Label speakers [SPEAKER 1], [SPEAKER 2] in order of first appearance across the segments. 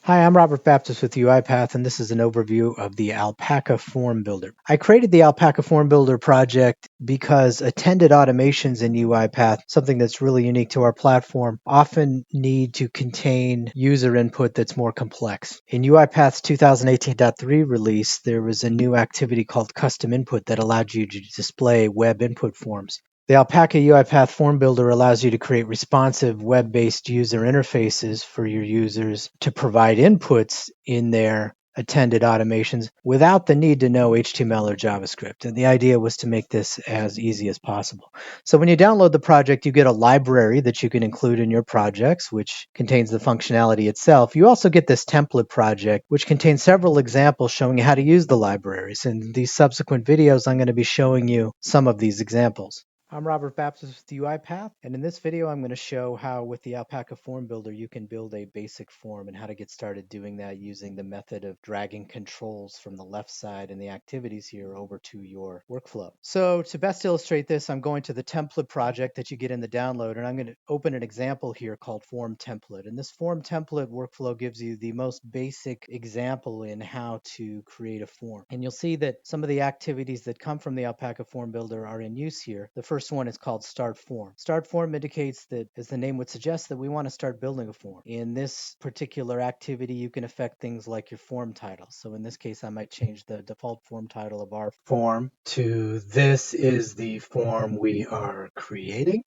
[SPEAKER 1] Hi, I'm Robert Baptist with UiPath, and this is an overview of the Alpaca Form Builder. I created the Alpaca Form Builder project because attended automations in UiPath, something that's really unique to our platform, often need to contain user input that's more complex. In UiPath's 2018.3 release, there was a new activity called custom input that allowed you to display web input forms. The Alpaca UiPath Form Builder allows you to create responsive web-based user interfaces for your users to provide inputs in their attended automations without the need to know HTML or JavaScript. And the idea was to make this as easy as possible. So when you download the project, you get a library that you can include in your projects, which contains the functionality itself. You also get this template project, which contains several examples showing you how to use the libraries. In these subsequent videos, I'm going to be showing you some of these examples. I'm Robert Baptist with UiPath, and in this video I'm going to show how with the Alpaca Form Builder you can build a basic form and how to get started doing that using the method of dragging controls from the left side and the activities here over to your workflow. So to best illustrate this, I'm going to the template project that you get in the download, and I'm going to open an example here called Form Template. And this Form Template workflow gives you the most basic example in how to create a form. And you'll see that some of the activities that come from the Alpaca Form Builder are in use here. The first one is called Start Form. Start Form indicates that, as the name would suggest, that we want to start building a form. In this particular activity, you can affect things like your form title. So in this case, I might change the default form title of our form to "This is the form we are creating."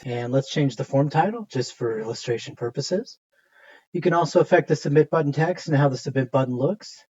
[SPEAKER 1] And let's change the form title just for illustration purposes. You can also affect the submit button text and how the submit button looks.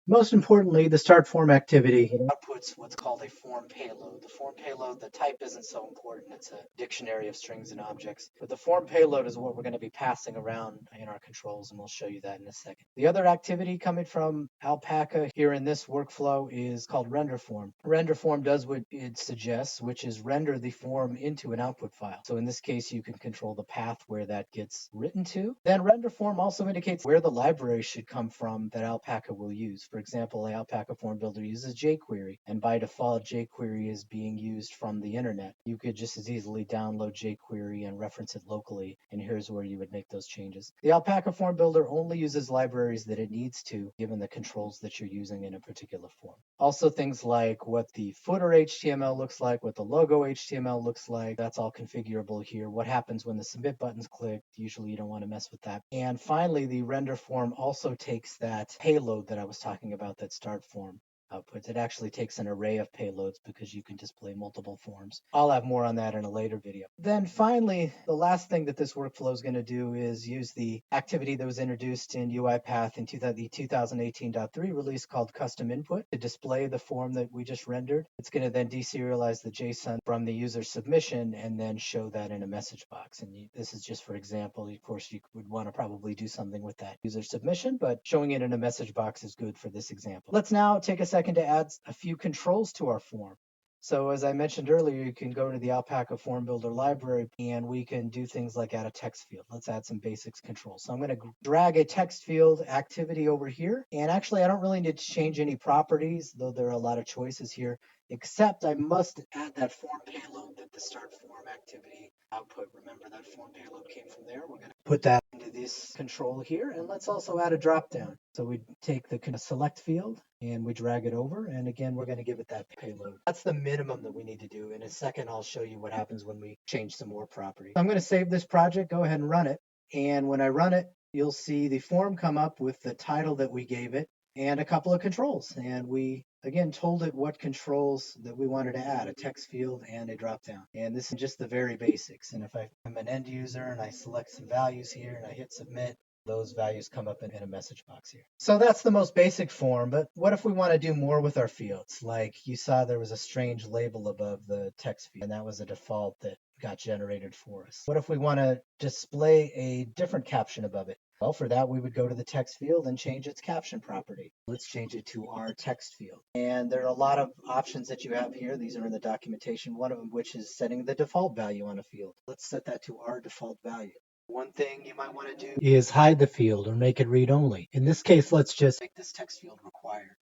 [SPEAKER 1] Most importantly, the start form activity outputs what's called a form payload. The form payload, the type isn't so important. It's a dictionary of strings and objects. But the form payload is what we're going to be passing around in our controls, and we'll show you that in a second. The other activity coming from Alpaca here in this workflow is called render form. Render form does what it suggests, which is render the form into an output file. So in this case, you can control the path where that gets written to. Then render form also indicates where the library should come from that Alpaca will use. For example, the Alpaca Form Builder uses jQuery, and by default, jQuery is being used from the internet. You could just as easily download jQuery and reference it locally, and here's where you would make those changes. The Alpaca Form Builder only uses libraries that it needs to, given the controls that you're using in a particular form. Also, things like what the footer HTML looks like, what the logo HTML looks like, that's all configurable here. What happens when the submit button's clicked? Usually you don't want to mess with that. And finally, the render form also takes that payload that I was talking about, that start form outputs. It actually takes an array of payloads because you can display multiple forms. I'll have more on that in a later video. Then finally, the last thing that this workflow is going to do is use the activity that was introduced in UiPath in the 2018.3 release called custom input to display the form that we just rendered. It's going to then deserialize the JSON from the user submission and then show that in a message box. And this is just for example. Of course, you would want to probably do something with that user submission, but showing it in a message box is good for this example. Let's now take a second to add a few controls to our form. So as I mentioned earlier, you can go to the Alpaca Form Builder library and we can do things like add a text field. Let's add some basics controls. So I'm going to drag a text field activity over here. And actually, I don't really need to change any properties, though there are a lot of choices here, except I must add that form payload that the start form activity output. Remember that form payload came from there. We're going to put that into this control here. And let's also add a drop down. So we take the select field and we drag it over. And again, we're going to give it that payload. That's the minimum that we need to do. In a second, I'll show you what happens when we change some more properties. I'm going to save this project, go ahead and run it. And when I run it, you'll see the form come up with the title that we gave it and a couple of controls. And we, again, told it what controls that we wanted to add, a text field and a dropdown. And this is just the very basics. And if I'm an end user and I select some values here and I hit submit, those values come up in a message box here. So that's the most basic form, but what if we want to do more with our fields? Like you saw there was a strange label above the text field, and that was a default that got generated for us. What if we want to display a different caption above it? Well, for that, we would go to the text field and change its caption property. Let's change it to our text field. And there are a lot of options that you have here. These are in the documentation, one of them which is setting the default value on a field. Let's set that to our default value. One thing you might want to do is hide the field or make it read only. In this case, let's just make this text field required.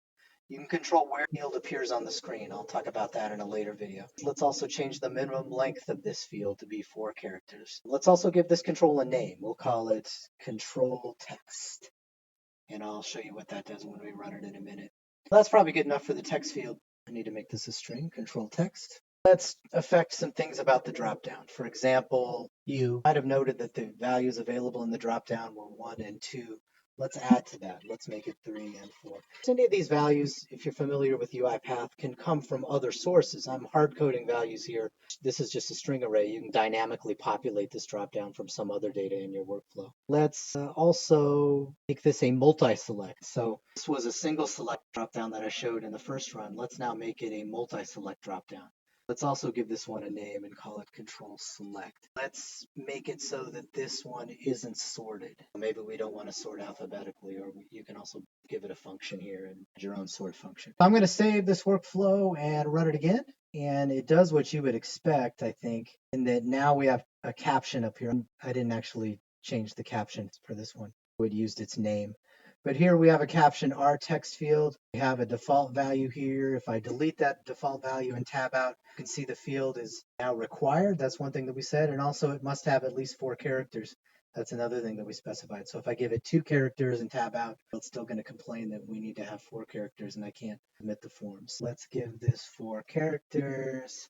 [SPEAKER 1] You can control where the field appears on the screen. I'll talk about that in a later video. Let's also change the minimum length of this field to be 4 characters. Let's also give this control a name. We'll call it control text. And I'll show you what that does when we run it in a minute. That's probably good enough for the text field. I need to make this a string, control text. Let's affect some things about the dropdown. For example, you might have noted that the values available in the dropdown were 1 and 2. Let's add to that. Let's make it 3 and 4. Any of these values, if you're familiar with UiPath, can come from other sources. I'm hard coding values here. This is just a string array. You can dynamically populate this dropdown from some other data in your workflow. Let's also make this a multi-select. So this was a single select dropdown that I showed in the first run. Let's now make it a multi-select dropdown. Let's also give this one a name and call it control select. Let's make it so that this one isn't sorted. Maybe we don't want to sort alphabetically, or you can also give it a function here and your own sort function. I'm going to save this workflow and run it again. And it does what you would expect, I think, in that now we have a caption up here. I didn't actually change the caption for this one. It used its name. But here we have a caption, our text field. We have a default value here. If I delete that default value and tab out, you can see the field is now required. That's one thing that we said. And also it must have at least 4 characters. That's another thing that we specified. So if I give it 2 characters and tab out, it's still going to complain that we need to have 4 characters and I can't submit the forms. Let's give this 4 characters.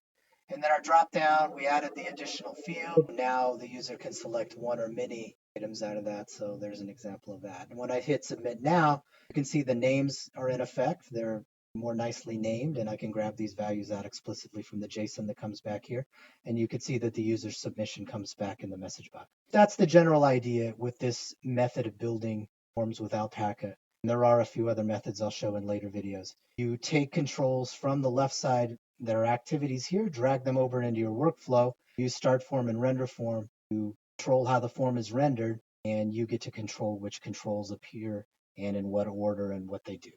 [SPEAKER 1] And then our drop down, we added the additional field. Now the user can select one or many items out of that. So there's an example of that. And when I hit submit now, you can see the names are in effect. They're more nicely named, and I can grab these values out explicitly from the JSON that comes back here. And you can see that the user's submission comes back in the message box. That's the general idea with this method of building forms with Alpaca. And there are a few other methods I'll show in later videos. You take controls from the left side. There are activities here, drag them over into your workflow, use start form and render form to control how the form is rendered, and you get to control which controls appear and in what order and what they do.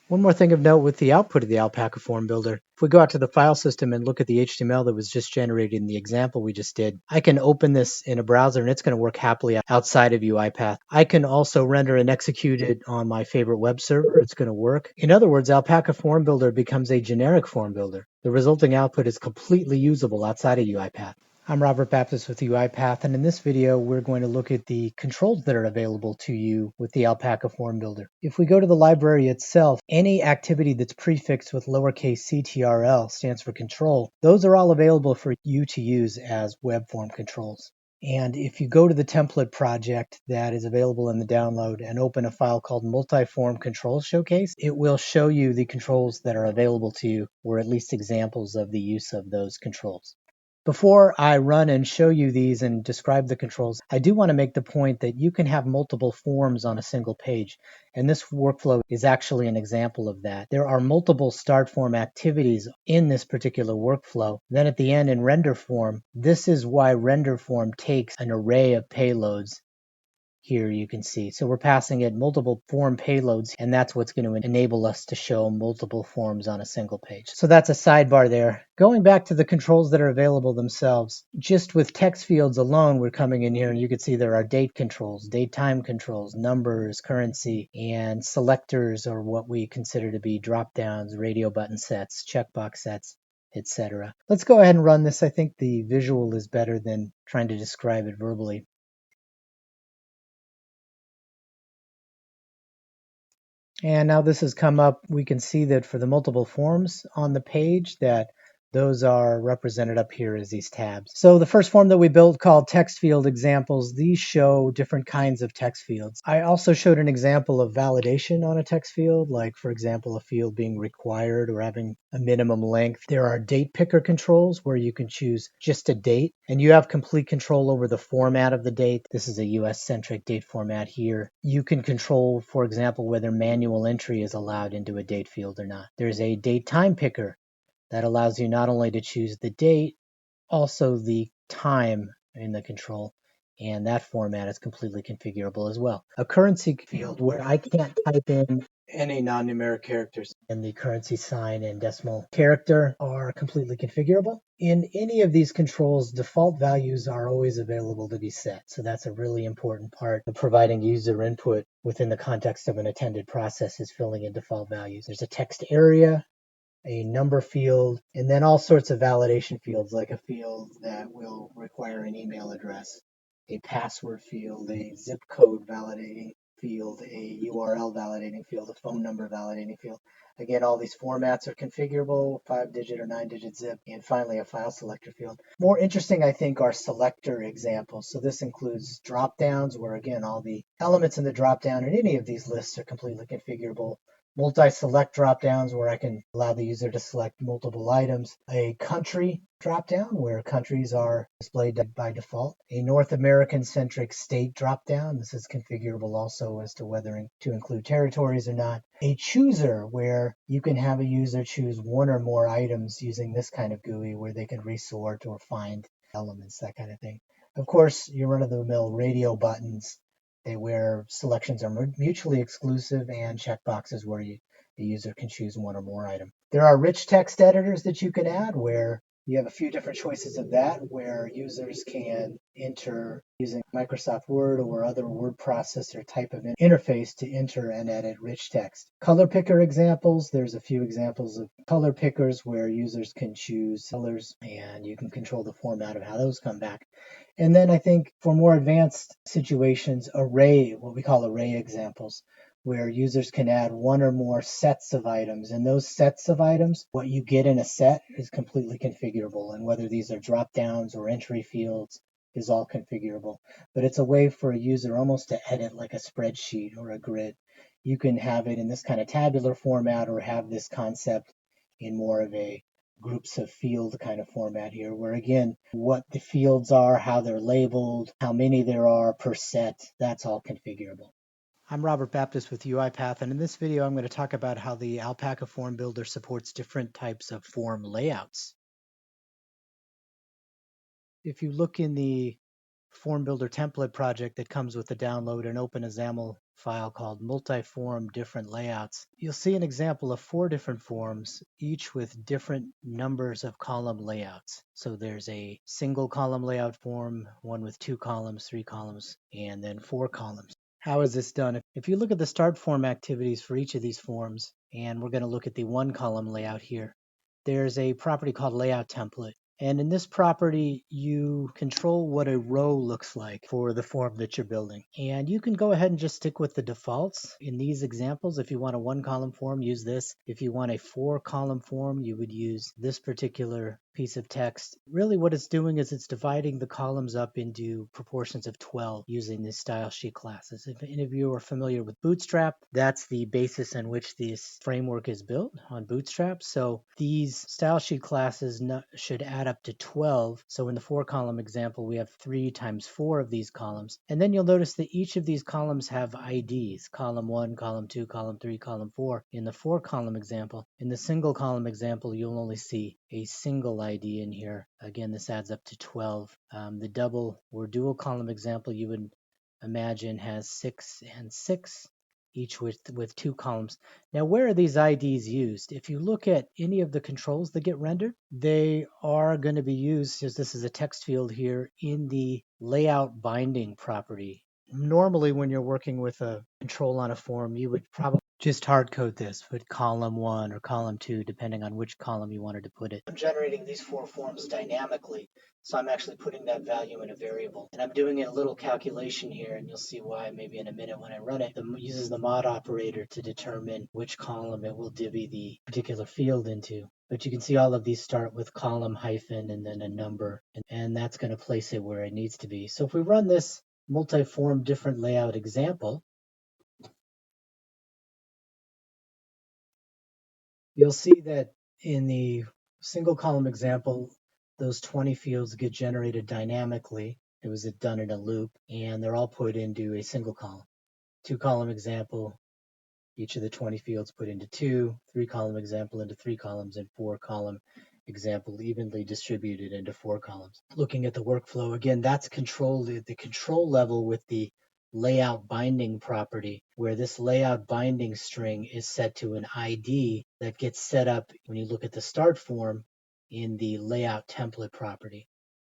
[SPEAKER 1] One more thing of note with the output of the Alpaca form builder, if we go out to the file system and look at the HTML that was just generated in the example we just did, I can open this in a browser and it's going to work happily outside of UiPath. I can also render and execute it on my favorite web server. It's going to work. In other words, Alpaca form builder becomes a generic form builder. The resulting output is completely usable outside of UiPath. I'm Robert Baptist with UiPath, and in this video, we're going to look at the controls that are available to you with the Alpaca Form Builder. If we go to the library itself, any activity that's prefixed with lowercase ctrl stands for control. Those are all available for you to use as web form controls. And if you go to the template project that is available in the download and open a file called Multi-Form Controls Showcase, it will show you the controls that are available to you, or at least examples of the use of those controls. Before I run and show you these and describe the controls, I do want to make the point that you can have multiple forms on a single page, and this workflow is actually an example of that. There are multiple start form activities in this particular workflow. Then at the end in render form, this is why render form takes an array of payloads. Here you can see. So we're passing it multiple form payloads, and that's what's going to enable us to show multiple forms on a single page. So that's a sidebar there. Going back to the controls that are available themselves, just with text fields alone, we're coming in here and you can see there are date controls, date time controls, numbers, currency, and selectors, or what we consider to be drop downs, radio button sets, checkbox sets, etc. Let's go ahead and run this. I think the visual is better than trying to describe it verbally. And now this has come up. We can see that for the multiple forms on the page that those are represented up here as these tabs. So the first form that we built called text field examples, these show different kinds of text fields. I also showed an example of validation on a text field, like for example, a field being required or having a minimum length. There are date picker controls where you can choose just a date and you have complete control over the format of the date. This is a US centric date format here. You can control, for example, whether manual entry is allowed into a date field or not. There's a date time picker that allows you not only to choose the date, also the time in the control, and that format is completely configurable as well. A currency field where I can't type in Any non-numeric characters and the currency sign and decimal character are completely configurable. In any of these controls, default values are always available to be set. So that's a really important part of providing user input within the context of an attended process is filling in default values. There's a text area, a number field, and then all sorts of validation fields, like a field that will require an email address, a password field, a zip code validating field, a URL validating field, a phone number validating field. Again, all these formats are configurable, 5-digit or 9-digit zip, and finally a file selector field. More interesting, I think, are selector examples. So this includes drop downs, where again, all the elements in the drop down in any of these lists are completely configurable. Multi-select drop-downs where I can allow the user to select multiple items, a country drop-down where countries are displayed by default, a North American-centric state drop-down. This is configurable also as to whether to include territories or not, a chooser where you can have a user choose one or more items using this kind of GUI where they can resort or find elements, that kind of thing. Of course, your run-of-the-mill radio buttons where selections are mutually exclusive and checkboxes where the user can choose one or more items. There are rich text editors that you can add where you have a few different choices of that, where users can enter using Microsoft Word or other word processor type of interface to enter and edit rich text. Color picker examples, there's a few examples of color pickers where users can choose colors and you can control the format of how those come back. And then I think for more advanced situations, what we call array examples, where users can add one or more sets of items. And those sets of items, what you get in a set is completely configurable. And whether these are drop downs or entry fields is all configurable. But it's a way for a user almost to edit like a spreadsheet or a grid. You can have it in this kind of tabular format or have this concept in more of a groups of field kind of format here, where again, what the fields are, how they're labeled, how many there are per set, that's all configurable. I'm Robert Baptist with UiPath, and in this video I'm going to talk about how the Alpaca Form Builder supports different types of form layouts. If you look in the Form Builder template project that comes with the download and open a XAML file called Multi-Form Different Layouts, you'll see an example of 4 different forms, each with different numbers of column layouts. So there's a single column layout form, one with 2 columns, 3 columns, and then 4 columns. How is this done? If you look at the start form activities for each of these forms, and we're going to look at the 1 column layout here, there's a property called layout template. And in this property, you control what a row looks like for the form that you're building. And you can go ahead and just stick with the defaults. In these examples, if you want a 1-column form, use this. If you want a 4-column form, you would use this particular piece of text. Really what it's doing is it's dividing the columns up into proportions of 12 using the style sheet classes. If any of you are familiar with Bootstrap, that's the basis on which this framework is built on Bootstrap. So these style sheet classes should add up to 12. So in the 4-column example, we have 3 times 4 of these columns. And then you'll notice that each of these columns have IDs, column 1, column 2, column 3, column 4 in the 4-column example. In the single column example, you'll only see a single ID in here. Again, this adds up to 12. The double or dual column example you would imagine has 6 and 6, each with 2 columns. Now, where are these IDs used? If you look at any of the controls that get rendered, they are going to be used, as this is a text field here, in the layout binding property. Normally, when you're working with a control on a form, you would probably just hard code this, put column 1 or column 2, depending on which column you wanted to put it. I'm generating these 4 forms dynamically, so I'm actually putting that value in a variable. And I'm doing a little calculation here, and you'll see why maybe in a minute when I run it. It uses the mod operator to determine which column it will divvy the particular field into. But you can see all of these start with column hyphen and then a number, and that's going to place it where it needs to be. So if we run this multi-form different layout example, you'll see that in the single column example, those 20 fields get generated dynamically. It was done in a loop, and they're all put into a single column. 2-column example, each of the 20 fields put into 2, 3-column example into 3 columns, and 4-column example evenly distributed into 4 columns. Looking at the workflow, again, that's controlled at the control level with the layout binding property, where this layout binding string is set to an ID that gets set up when you look at the start form in the layout template property.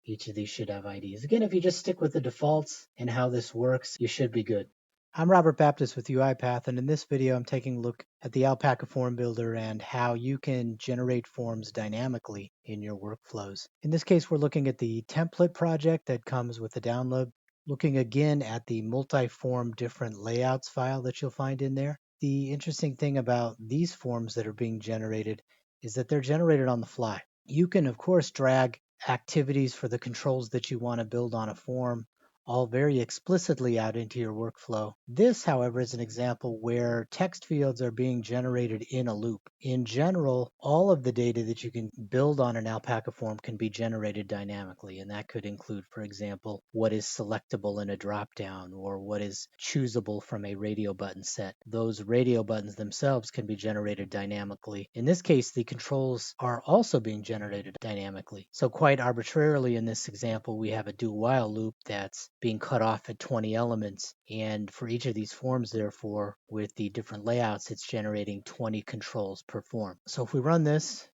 [SPEAKER 1] Each of these should have IDs. Again, if you just stick with the defaults and how this works, you should be good. I'm Robert Baptist with UiPath, and in this video I'm taking a look at the Alpaca Form Builder and how you can generate forms dynamically in your workflows. In this case, we're looking at the template project that comes with the download, looking again at the multi-form different layouts file that you'll find in there. The interesting thing about these forms that are being generated is that they're generated on the fly. You can, of course, drag activities for the controls that you want to build on a form all very explicitly out into your workflow. This, however, is an example where text fields are being generated in a loop. In general, all of the data that you can build on an Alpaca form can be generated dynamically, and that could include, for example, what is selectable in a dropdown or what is choosable from a radio button set. Those radio buttons themselves can be generated dynamically. In this case, the controls are also being generated dynamically. So quite arbitrarily in this example, we have a do while loop that's being cut off at 20 elements. And for each of these forms, therefore, with the different layouts, it's generating 20 controls per form. So if we run this,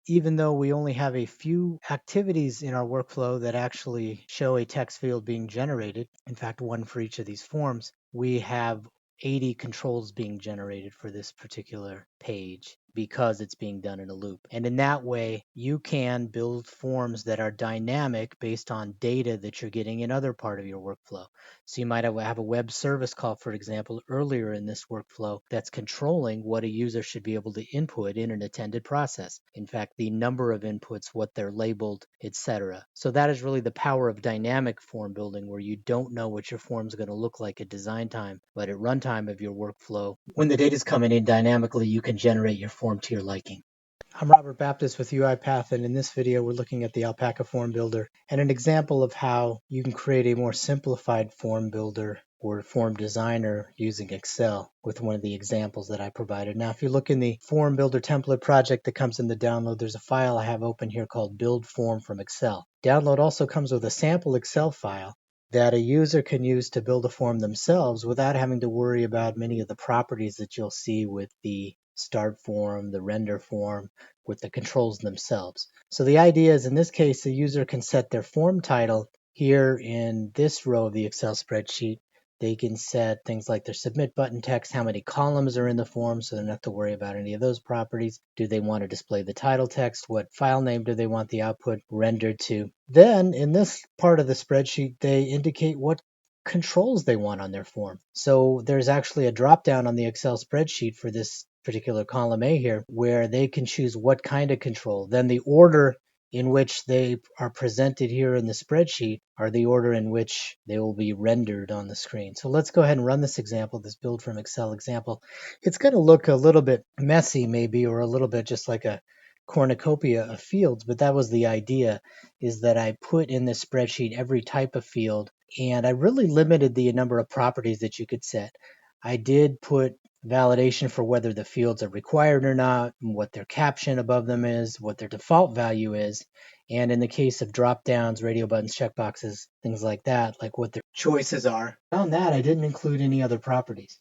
[SPEAKER 1] even though we only have a few activities in our workflow that actually show a text field being generated, in fact, one for each of these forms, we have 80 controls being generated for this particular page because it's being done in a loop. And in that way, you can build forms that are dynamic based on data that you're getting in other part of your workflow. So you might have a web service call, for example, earlier in this workflow that's controlling what a user should be able to input in an attended process. In fact, the number of inputs, what they're labeled, etc. So that is really the power of dynamic form building, where you don't know what your form is going to look like at design time, but at runtime of your workflow, when the data is coming in dynamically, you can generate your form to your liking. I'm Robert Baptist with UiPath, and in this video we're looking at the Alpaca Form Builder and an example of how you can create a more simplified form builder or form designer using Excel with one of the examples that I provided. Now, if you look in the Form Builder template project that comes in the download, there's a file I have open here called Build Form from Excel. Download also comes with a sample Excel file that a user can use to build a form themselves without having to worry about many of the properties that you'll see with the start form, the render form, with the controls themselves. So the idea is, in this case, the user can set their form title here in this row of the Excel spreadsheet. They can set things like their submit button text, how many columns are in the form, so they don't have to worry about any of those properties. Do they want to display the title text? What file name do they want the output rendered to? Then in this part of the spreadsheet, they indicate what controls they want on their form. So there's actually a drop down on the Excel spreadsheet for this particular column A here, where they can choose what kind of control. Then the order in which they are presented here in the spreadsheet are the order in which they will be rendered on the screen. So let's go ahead and run this example, this build from Excel example. It's going to look a little bit messy maybe, or a little bit just like a cornucopia of fields, but that was the idea, is that I put in this spreadsheet every type of field, and I really limited the number of properties that you could set. I did put validation for whether the fields are required or not, what their caption above them is, what their default value is, and in the case of drop downs, radio buttons, checkboxes, things like that, like what their choices are. Beyond that, I didn't include any other properties.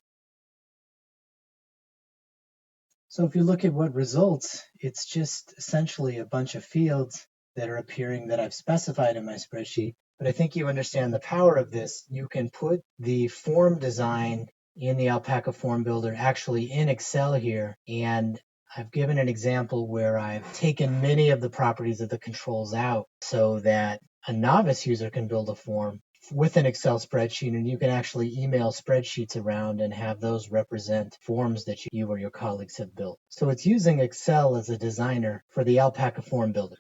[SPEAKER 1] So if you look at what results, it's just essentially a bunch of fields that are appearing that I've specified in my spreadsheet. But I think you understand the power of this. You can put the form design in the Alpaca Form Builder actually in Excel here. And I've given an example where I've taken many of the properties of the controls out so that a novice user can build a form with an Excel spreadsheet, and you can actually email spreadsheets around and have those represent forms that you or your colleagues have built. So it's using Excel as a designer for the Alpaca Form Builder.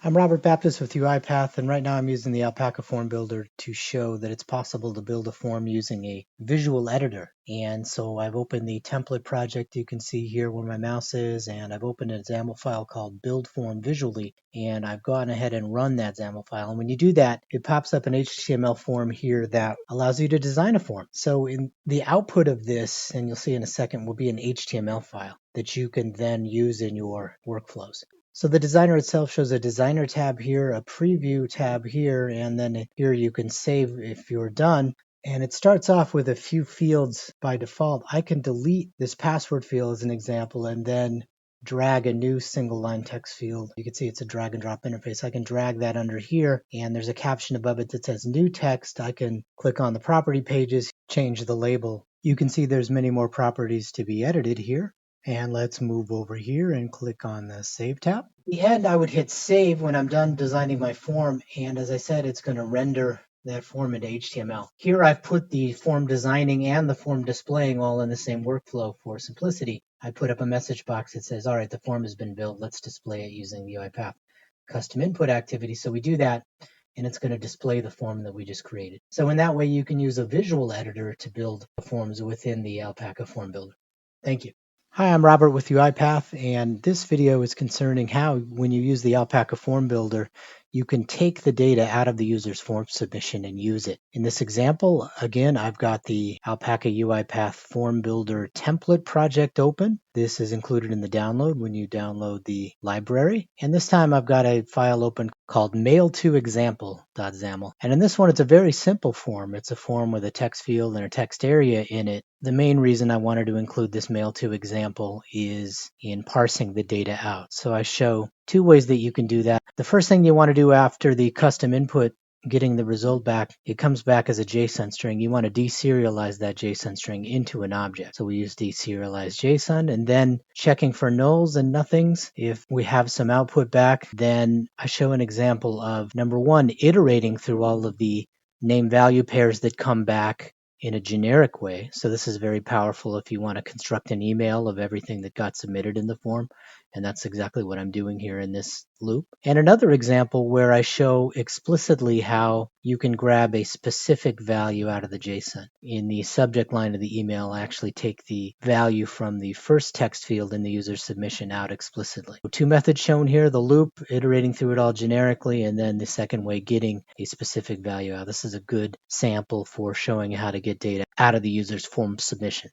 [SPEAKER 1] I'm Robert Baptist with UiPath, and right now I'm using the Alpaca Form Builder to show that it's possible to build a form using a visual editor. And so I've opened the template project you can see here where my mouse is, and I've opened a XAML file called build form visually, and I've gone ahead and run that XAML file. And when you do that, it pops up an HTML form here that allows you to design a form. So in the output of this, and you'll see in a second, will be an HTML file that you can then use in your workflows. So the designer itself shows a designer tab here, a preview tab here, and then here you can save if you're done. And it starts off with a few fields by default. I can delete this password field as an example and then drag a new single line text field. You can see it's a drag and drop interface. I can drag that under here and there's a caption above it that says new text. I can click on the property pages, change the label. You can see there's many more properties to be edited here. And let's move over here and click on the Save tab. At the end, I would hit Save when I'm done designing my form. And as I said, it's going to render that form into HTML. Here I've put the form designing and the form displaying all in the same workflow for simplicity. I put up a message box that says, all right, the form has been built. Let's display it using the UiPath custom input activity. So we do that, and it's going to display the form that we just created. So in that way, you can use a visual editor to build forms within the Alpaca Form Builder. Thank you. Hi, I'm Robert with UiPath, and this video is concerning how, when you use the Alpaca Form Builder, you can take the data out of the user's form submission and use it. In this example, again, I've got the Alpaca UiPath Form Builder template project open. This is included in the download when you download the library. And this time I've got a file open called mail-to-example.xaml. And in this one, it's a very simple form. It's a form with a text field and a text area in it. The main reason I wanted to include this mail-to-example is in parsing the data out. So I show two ways that you can do that. The first thing you want to do after the custom input, getting the result back, it comes back as a JSON string. You want to deserialize that JSON string into an object. So we use deserialize JSON, and then checking for nulls and nothings. If we have some output back, then I show an example of, number one, iterating through all of the name value pairs that come back in a generic way. So this is very powerful if you want to construct an email of everything that got submitted in the form. And that's exactly what I'm doing here in this loop. And another example where I show explicitly how you can grab a specific value out of the JSON. In the subject line of the email, I actually take the value from the first text field in the user submission out explicitly. Two methods shown here, the loop, iterating through it all generically, and then the second way, getting a specific value out. This is a good sample for showing how to get data out of the user's form submission.